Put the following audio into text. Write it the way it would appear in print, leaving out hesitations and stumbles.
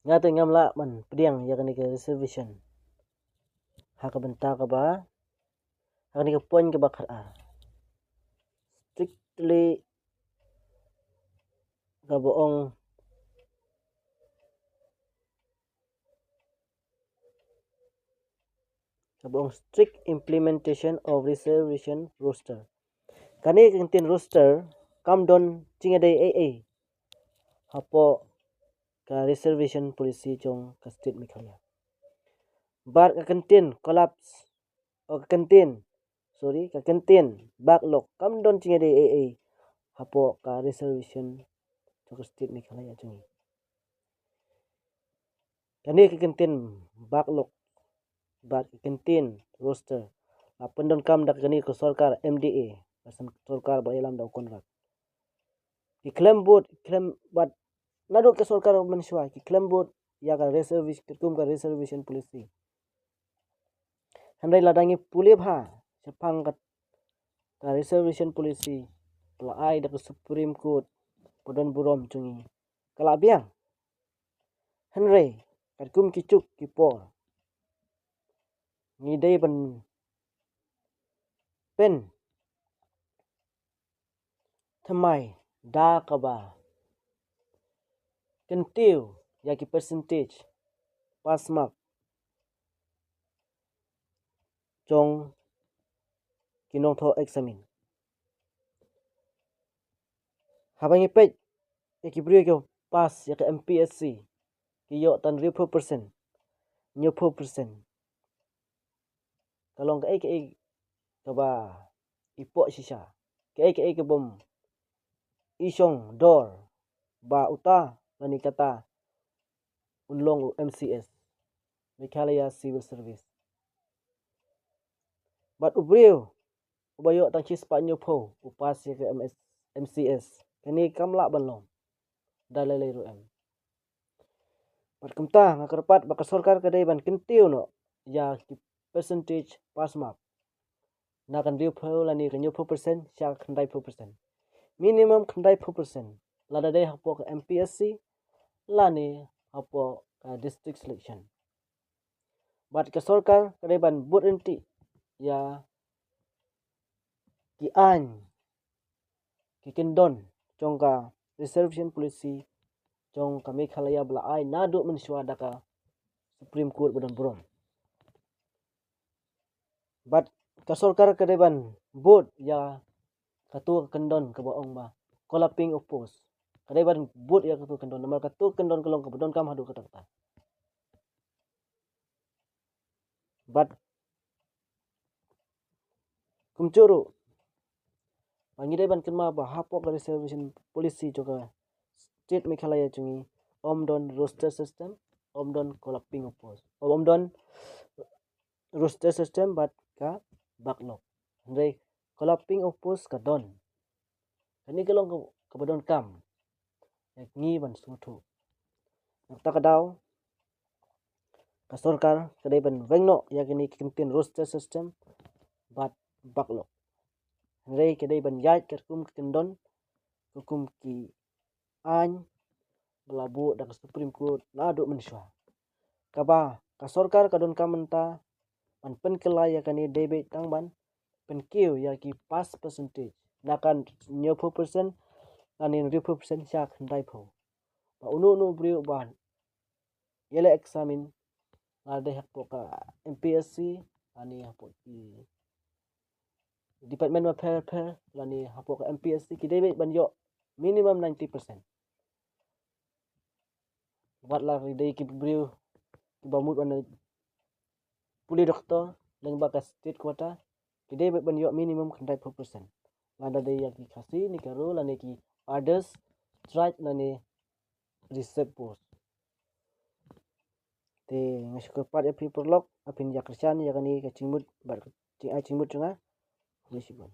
Ngatu ngamla man pediang ya kani ke reservation. Haka benta ka ba? Haka ni ke poin ke bakar a. Strictly ka boong strict implementation of reservation roster. Kani kentin roster kam don cingade AA. Hapo ka reservation policy jong ka state Meghalaya. Bar ka kentin collapse o ka kentin backlog kam don cingade AA. Hapo ka reservation jong ka state Meghalaya jongi. Kani ka kentin backlog bar ka kentin roster. Pendon kam dak kani ke sarkar MDA. Pasan sarkar ba ilam da kontrak. Iklam bat naduk ke sarkar manusia iklam bot ya ka reservation ketum ka reservation policy. Handai ladangi pulih bha sepang ka reservation policy la ai da Supreme Court podon burom chungi kala biang Henry kum kicuk kipor ni dai ban pen thamai da ka ba kentiu ya ki percentage pass mark jong kinong tho examine habangi pej ya ki brio ke pass ya ke MPSC ki yo tan 4% nyo 4% kalong ke ka ba ipo sisa ke bom isong dor ba uta nani kata unlong MCS Meghalaya Civil Service bat ubrio ubayo tang chis pa nyo pho upas ya ke MCS kani kamla banlong dalai ro em bat kumta ngakarpat baka sarkar kadai ban kentiu no ya ki percentage pass mark na kan riu pho lani kan nyo 4% sya khandai 4% minimum khandai 4% lada dai hapo ka MPSC lani hapo ka district selection bat ka sarkar kadai ban but enti ya ki an ki kendon jongka reservation policy jong ka Meghalaya bla ai nadu mensua daka Supreme Court bodon burom bat ka sarkar kadai ban but ya katu kendon ka boong ba collapsing of post kadai ban but ya katu kendon nomor katu kendon kalong ka bodon kam hadu kata but kumcuru pangidai ban kenma ba hapo ka reservation policy joka state Meghalaya chungi omdon roster system omdon collapsing of post omdon roster system bat ka backlog ndai collapsing of post ka don kani kalong ka bodon kam ngi ban sutu ta kadaw ka sarkar kadai ban vengno ya kini kentin roster system bat backlog rei kadai ban yai kerkum kendon hukum ki an belabu dak Supreme Court nadu mensua kaba ka sarkar kadon kamenta man pen kelai ya kani debe tangban pen kiu ya ki pass percentage nakan 90% ani 90% sya khandai pho ba unu brio ban yele examine ada hapo ka MPSC ani hapo ki Department of Health lani hapo ka MPSC ki debe ban yo minimum 90% wat la dei ki brio ki bamut ban puli doktor leng ba ka state quota ki debe ban yo minimum khandai 4% lada dei ya ki khasi ni karo lani ki others strike lani reserve post te ngasukur pat ya pi perlok apin ya kersan ya kani ka cingmut bar cing ai cingmut chunga Lisibon